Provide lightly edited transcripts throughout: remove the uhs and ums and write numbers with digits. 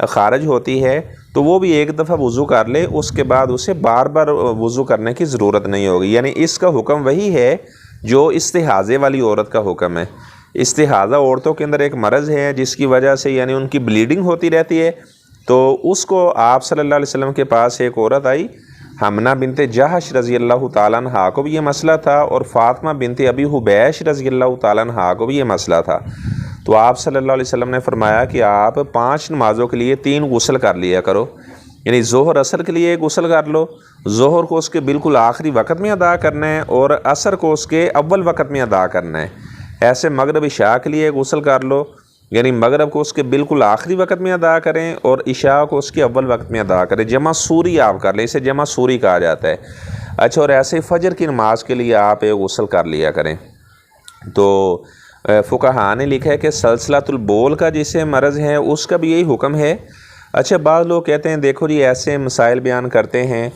خارج ہوتی ہے تو وہ بھی ایک دفعہ وضو کر لے، اس کے بعد اسے بار بار وضو کرنے کی ضرورت نہیں ہوگی۔ یعنی اس کا حکم وہی ہے جو استحاضے والی عورت کا حکم ہے۔ استحاضہ عورتوں کے اندر ایک مرض ہے جس کی وجہ سے یعنی ان کی بلیڈنگ ہوتی رہتی ہے، تو اس کو آپ صلی اللہ علیہ وسلم کے پاس ایک عورت آئی، حمنہ بنت جہش رضی اللہ تعالیٰ عنہا کو بھی یہ مسئلہ تھا، اور فاطمہ بنت ابی حبیش رضی اللہ تعالیٰ عنہا کو بھی یہ مسئلہ تھا۔ تو آپ صلی اللہ علیہ وسلم نے فرمایا کہ آپ 5 نمازوں کے لیے 3 غسل کر لیا کرو، یعنی ظہر عصر کے لیے غسل کر لو، ظہر کو اس کے بالکل آخری وقت میں ادا کرنا ہے اور عصر کو اس کے اول وقت میں ادا کرنا ہے۔ ایسے مغرب عشاء کے لیے غسل کر لو، یعنی مغرب کو اس کے بالکل آخری وقت میں ادا کریں اور عشاء کو اس کے اول وقت میں ادا کریں۔ جمع سوری آپ کر لیں، اسے جمع سوری کہا جاتا ہے۔ اچھا، اور ایسے فجر کی نماز کے لیے آپ ایک غسل کر لیا کریں۔ تو فقہاء نے لکھا ہے کہ سلسلۃ البول کا جسے مرض ہے اس کا بھی یہی حکم ہے۔ اچھا، بعض لوگ کہتے ہیں دیکھو جی ایسے مسائل بیان کرتے ہیں،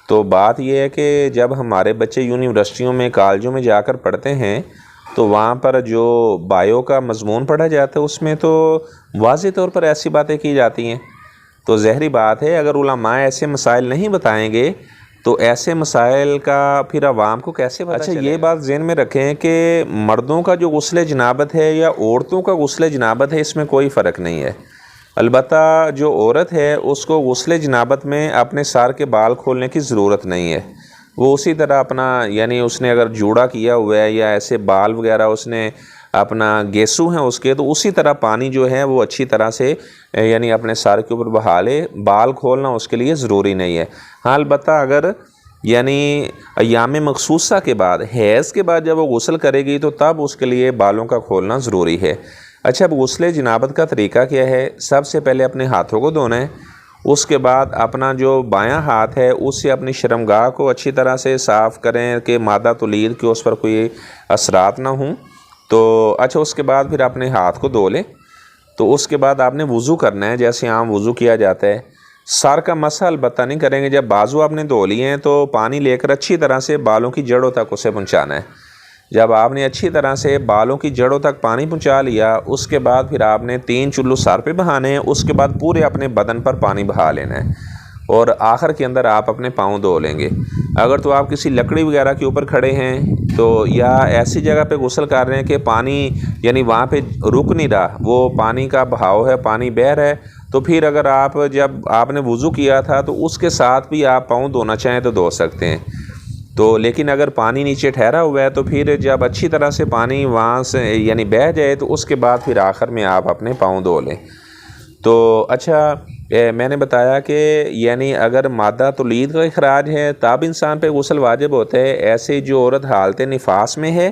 تو بات یہ ہے کہ جب ہمارے بچے یونیورسٹیوں میں کالجوں میں جا کر پڑھتے ہیں تو وہاں پر جو بایو کا مضمون پڑھا جاتا ہے اس میں تو واضح طور پر ایسی باتیں کی جاتی ہیں، تو ظاہری بات ہے اگر علماء ایسے مسائل نہیں بتائیں گے تو ایسے مسائل کا پھر عوام کو کیسے پتہ چلے گا؟ اچھا، یہ بات ذہن میں رکھیں کہ مردوں کا جو غسل جنابت ہے یا عورتوں کا غسل جنابت ہے اس میں کوئی فرق نہیں ہے۔ البتہ جو عورت ہے اس کو غسل جنابت میں اپنے سر کے بال کھولنے کی ضرورت نہیں ہے، وہ اسی طرح اپنا یعنی اس نے اگر جوڑا کیا ہوا ہے یا ایسے بال وغیرہ اس نے اپنا گیسو ہیں اس کے، تو اسی طرح پانی جو ہے وہ اچھی طرح سے یعنی اپنے سر کے اوپر بہا لے، بال کھولنا اس کے لیے ضروری نہیں ہے۔ ہاں، البتہ اگر یعنی ایام مخصوصہ کے بعد، حیض کے بعد جب وہ غسل کرے گی تو تب اس کے لیے بالوں کا کھولنا ضروری ہے۔ اچھا، اب غسل جنابت کا طریقہ کیا ہے؟ سب سے پہلے اپنے ہاتھوں کو دھونا ہے، اس کے بعد اپنا جو بایاں ہاتھ ہے اس سے اپنی شرمگاہ کو اچھی طرح سے صاف کریں کہ مادہ تولید کے اس پر کوئی اثرات نہ ہوں۔ تو اچھا، اس کے بعد پھر اپنے ہاتھ کو دھو لیں، تو اس کے بعد آپ نے وضو کرنا ہے جیسے عام وضو کیا جاتا ہے۔ سر کا مسح البتہ نہیں کریں گے، جب بازو آپ نے دھو لیے ہیں تو پانی لے کر اچھی طرح سے بالوں کی جڑوں تک اسے پہنچانا ہے۔ جب آپ نے اچھی طرح سے بالوں کی جڑوں تک پانی پہنچا لیا، اس کے بعد پھر آپ نے 3 چلو سر پہ بہانے ہیں، اس کے بعد پورے اپنے بدن پر پانی بہا لینا ہے، اور آخر کے اندر آپ اپنے پاؤں دھو لیں گے۔ اگر تو آپ کسی لکڑی وغیرہ کے اوپر کھڑے ہیں تو یا ایسی جگہ پہ غسل کر رہے ہیں کہ پانی یعنی وہاں پہ رک نہیں رہا، وہ پانی کا بہاؤ ہے، پانی بہہ رہا ہے، تو پھر اگر آپ جب آپ نے وضو کیا تھا تو اس کے ساتھ بھی آپ پاؤں دھونا چاہیں تو دھو سکتے ہیں۔ تو لیکن اگر پانی نیچے ٹھہرا ہوا ہے تو پھر جب اچھی طرح سے پانی وہاں سے یعنی بہہ جائے تو اس کے بعد پھر آخر میں آپ اپنے پاؤں دھو لیں۔ تو اچھا، میں نے بتایا کہ یعنی اگر مادہ تولید کا اخراج ہے تب انسان پہ غسل واجب ہوتا ہے۔ ایسے جو عورت حالت نفاس میں ہے،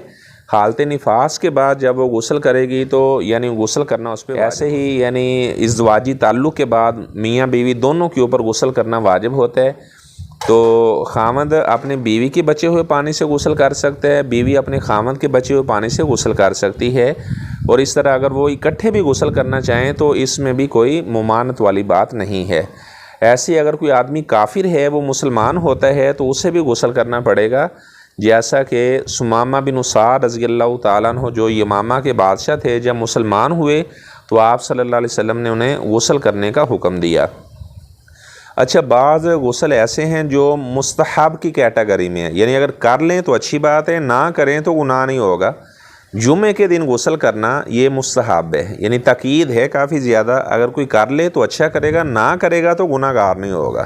حالت نفاس کے بعد جب وہ غسل کرے گی تو یعنی غسل کرنا اس پہ ایسے ہی یعنی ازدواجی تعلق کے بعد میاں بیوی دونوں کے اوپر غسل کرنا واجب ہوتا ہے۔ تو خامند اپنے بیوی کے بچے ہوئے پانی سے غسل کر سکتا ہے، بیوی اپنے خامند کے بچے ہوئے پانی سے غسل کر سکتی ہے، اور اس طرح اگر وہ اکٹھے بھی غسل کرنا چاہیں تو اس میں بھی کوئی ممانعت والی بات نہیں ہے۔ ایسے اگر کوئی آدمی کافر ہے، وہ مسلمان ہوتا ہے تو اسے بھی غسل کرنا پڑے گا، جیسا کہ ثمامہ بن اسعد رضی اللہ تعالیٰ عنہ جو یمامہ کے بادشاہ تھے، جب مسلمان ہوئے تو آپ صلی اللہ علیہ وسلم نے انہیں غسل کرنے کا حکم دیا۔ اچھا، بعض غسل ایسے ہیں جو مستحب کی کیٹیگری میں ہیں، یعنی اگر کر لیں تو اچھی بات ہے، نہ کریں تو گناہ نہیں ہوگا۔ جمعے کے دن غسل کرنا یہ مستحب ہے، یعنی تاکید ہے کافی زیادہ، اگر کوئی کر لے تو اچھا کرے گا، نہ کرے گا تو گناہ گار نہیں ہوگا۔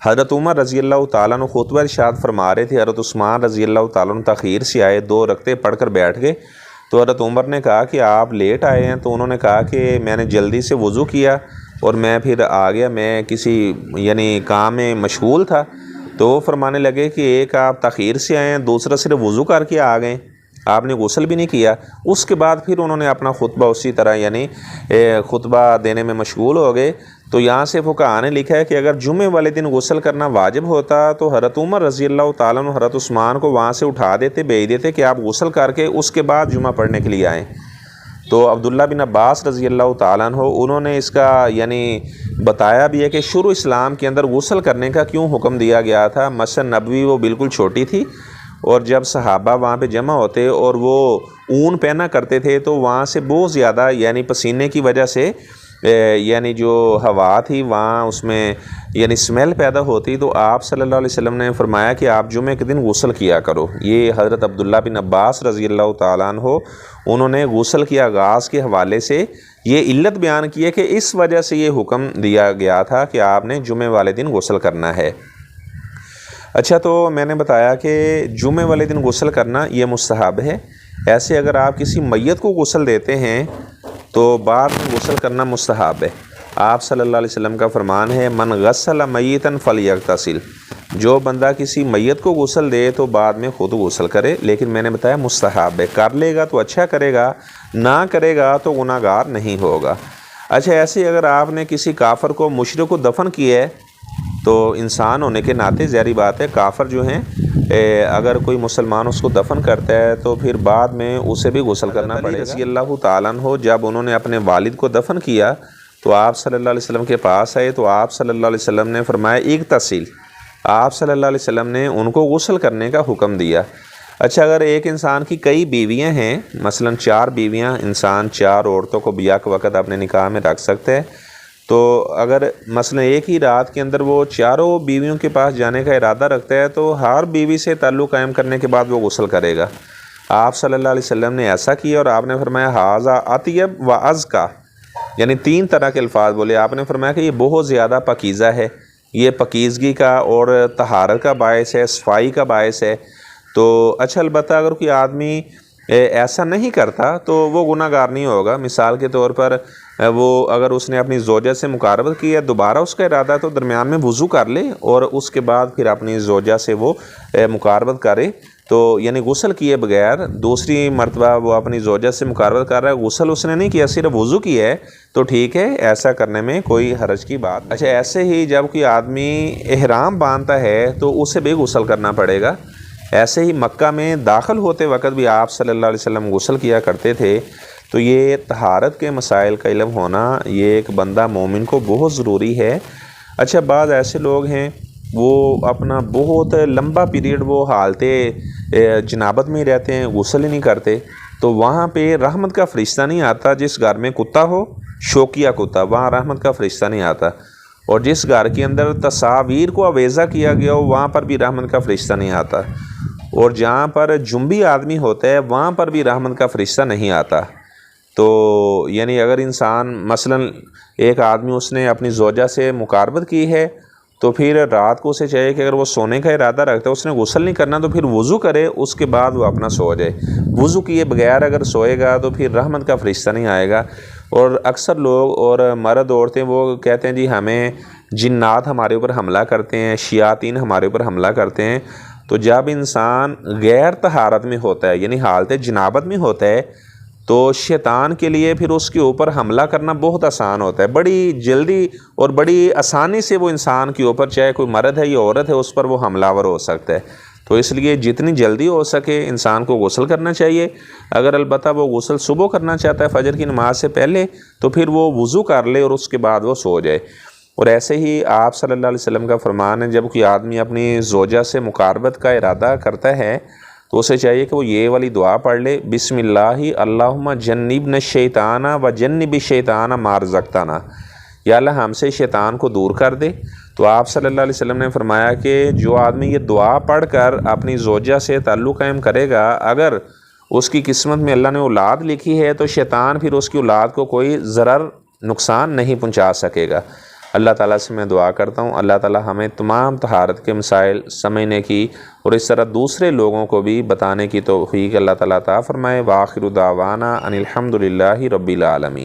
حضرت عمر رضی اللہ تعالیٰ عنہ خطبہ ارشاد فرما رہے تھے، حضرت عثمان رضی اللہ تعالیٰ عنہ تاخیر سے آئے، 2 رکعتیں پڑھ کر بیٹھ گئے، تو حضرت عمر نے کہا کہ آپ لیٹ آئے ہیں، تو انہوں نے کہا کہ میں نے جلدی سے وضو کیا اور میں پھر آ گیا، میں کسی یعنی کام میں مشغول تھا۔ تو وہ فرمانے لگے کہ ایک آپ تاخیر سے آئے ہیں، دوسرا صرف وضو کر کے آ گئے، آپ نے غسل بھی نہیں کیا۔ اس کے بعد پھر انہوں نے اپنا خطبہ اسی طرح یعنی خطبہ دینے میں مشغول ہو گئے۔ تو یہاں سے فقہاء نے لکھا ہے کہ اگر جمعے والے دن غسل کرنا واجب ہوتا تو حضرت عمر رضی اللہ تعالیٰ عنہ حضرت عثمان کو وہاں سے اٹھا دیتے، بھیج دیتے کہ آپ غسل کر کے اس کے بعد جمعہ پڑھنے کے لیے آئیں۔ تو عبداللہ بن عباس رضی اللہ تعالیٰ عنہ انہوں نے اس کا یعنی بتایا بھی ہے کہ شروع اسلام کے اندر غسل کرنے کا کیوں حکم دیا گیا تھا۔ مسجد نبوی وہ بالکل چھوٹی تھی، اور جب صحابہ وہاں پہ جمع ہوتے اور وہ اون پہنا کرتے تھے تو وہاں سے بہت زیادہ یعنی پسینے کی وجہ سے یعنی جو ہوا تھی وہاں اس میں یعنی اسمیل پیدا ہوتی، تو آپ صلی اللہ علیہ وسلم نے فرمایا کہ آپ جمعہ کے دن غسل کیا کرو۔ یہ حضرت عبداللہ بن عباس رضی اللہ تعالیٰ عنہ انہوں نے غسل کے آغاز کے حوالے سے یہ علت بیان کی ہے کہ اس وجہ سے یہ حکم دیا گیا تھا کہ آپ نے جمعہ والے دن غسل کرنا ہے۔ اچھا، تو میں نے بتایا کہ جمعہ والے دن غسل کرنا یہ مستحب ہے۔ ایسے اگر آپ کسی میت کو غسل دیتے ہیں تو بعد میں غسل کرنا مستحب ہے۔ آپ صلی اللہ علیہ وسلم کا فرمان ہے، من غسل میتا فلیغتسل، جو بندہ کسی میت کو غسل دے تو بعد میں خود غسل کرے، لیکن میں نے بتایا مستحب ہے، کر لے گا تو اچھا کرے گا، نہ کرے گا تو گناہ گار نہیں ہوگا۔ اچھا، ایسے اگر آپ نے کسی کافر کو مشرک کو دفن کیا ہے تو انسان ہونے کے ناطے ظاہری بات ہے کافر جو ہیں اگر کوئی مسلمان اس کو دفن کرتا ہے تو پھر بعد میں اسے بھی غسل کرنا پڑے گا۔ رضی اللہ تعالیٰ عنہ جب انہوں نے اپنے والد کو دفن کیا تو آپ صلی اللہ علیہ وسلم کے پاس آئے تو آپ صلی اللہ علیہ وسلم نے فرمایا اغتسل، آپ صلی اللہ علیہ وسلم نے ان کو غسل کرنے کا حکم دیا۔ اچھا، اگر ایک انسان کی کئی بیویاں ہیں، مثلا 4 بیویاں، انسان 4 عورتوں کو بیاہ وقت اپنے نکاح میں رکھ سکتا ہے، تو اگر مثلا ایک ہی رات کے اندر وہ 4 بیویوں کے پاس جانے کا ارادہ رکھتا ہے تو ہر بیوی سے تعلق قائم کرنے کے بعد وہ غسل کرے گا۔ آپ صلی اللہ علیہ وسلم نے ایسا کیا اور آپ نے فرمایا ھذا اطیب و ازکا، یعنی 3 طرح کے الفاظ بولے۔ آپ نے فرمایا کہ یہ بہت زیادہ پاکیزہ ہے، یہ پاکیزگی کا اور طہارت کا باعث ہے، صفائی کا باعث ہے۔ تو اچھا، البتہ اگر کوئی آدمی ایسا نہیں کرتا تو وہ گناہ گار نہیں ہوگا۔ مثال کے طور پر وہ اگر اس نے اپنی زوجہ سے مقاربت کی ہے، دوبارہ اس کا ارادہ تو درمیان میں وضو کر لے اور اس کے بعد پھر اپنی زوجہ سے وہ مقاربت کرے، تو یعنی غسل کیے بغیر دوسری مرتبہ وہ اپنی زوجہ سے مقاربت کر رہا ہے، غسل اس نے نہیں کیا، صرف وضو کیا ہے، تو ٹھیک ہے، ایسا کرنے میں کوئی حرج کی بات نہیں۔ اچھا، ایسے ہی جب کوئی آدمی احرام باندھتا ہے تو اسے بھی غسل کرنا پڑے گا۔ ایسے ہی مکہ میں داخل ہوتے وقت بھی آپ صلی اللہ علیہ وسلم غسل کیا کرتے تھے۔ تو یہ طہارت کے مسائل کا علم ہونا یہ ایک بندہ مومن کو بہت ضروری ہے۔ اچھا، بعض ایسے لوگ ہیں وہ اپنا بہت لمبا پیریڈ وہ حالت جنابت میں رہتے ہیں، غسل ہی نہیں کرتے، تو وہاں پہ رحمت کا فرشتہ نہیں آتا۔ جس گھر میں کتا ہو، شوکیہ کتا، وہاں رحمت کا فرشتہ نہیں آتا، اور جس گھر کے اندر تصاویر کو اویزہ کیا گیا ہو وہاں پر بھی رحمت کا فرشتہ نہیں آتا، اور جہاں پر جنبی آدمی ہوتا ہے وہاں پر بھی رحمت کا فرشتہ نہیں آتا۔ تو یعنی اگر انسان مثلا ایک آدمی اس نے اپنی زوجہ سے مقاربت کی ہے تو پھر رات کو اسے چاہیے کہ اگر وہ سونے کا ارادہ رکھتا ہے، اس نے غسل نہیں کرنا تو پھر وضو کرے، اس کے بعد وہ اپنا سو جائے۔ وضو کیے بغیر اگر سوئے گا تو پھر رحمت کا فرشتہ نہیں آئے گا۔ اور اکثر لوگ اور مرد عورتیں وہ کہتے ہیں جی ہمیں جنات ہمارے اوپر حملہ کرتے ہیں، شیاطین ہمارے اوپر حملہ کرتے ہیں۔ تو جب انسان غیر طہارت میں ہوتا ہے، یعنی حالت جنابت میں ہوتا ہے، تو شیطان کے لیے پھر اس کے اوپر حملہ کرنا بہت آسان ہوتا ہے، بڑی جلدی اور بڑی آسانی سے وہ انسان کے اوپر، چاہے کوئی مرد ہے یا عورت ہے، اس پر وہ حملہ آور ہو سکتا ہے۔ تو اس لیے جتنی جلدی ہو سکے انسان کو غسل کرنا چاہیے۔ اگر البتہ وہ غسل صبح کرنا چاہتا ہے فجر کی نماز سے پہلے تو پھر وہ وضو کر لے اور اس کے بعد وہ سو جائے۔ اور ایسے ہی آپ صلی اللہ علیہ وسلم کا فرمان ہے، جب کوئی آدمی اپنی زوجہ سے مقاربت کا ارادہ کرتا ہے تو اسے چاہیے کہ وہ یہ والی دعا پڑھ لے، بسم اللہ اللہم جنبنا الشیطان و جنب الشیطان ما رزقتنا، یا اللہ ہم سے شیطان کو دور کر دے۔ تو آپ صلی اللہ علیہ وسلم نے فرمایا کہ جو آدمی یہ دعا پڑھ کر اپنی زوجہ سے تعلق قائم کرے گا، اگر اس کی قسمت میں اللہ نے اولاد لکھی ہے تو شیطان پھر اس کی اولاد کو کوئی ضرر نقصان نہیں پہنچا سکے گا۔ اللہ تعالیٰ سے میں دعا کرتا ہوں اللہ تعالیٰ ہمیں تمام طہارت کے مسائل سمجھنے کی اور اس طرح دوسرے لوگوں کو بھی بتانے کی توفیق اللہ تعالیٰ عطا فرمائے۔ وآخر دعوانا ان الحمد للہ رب العالمین۔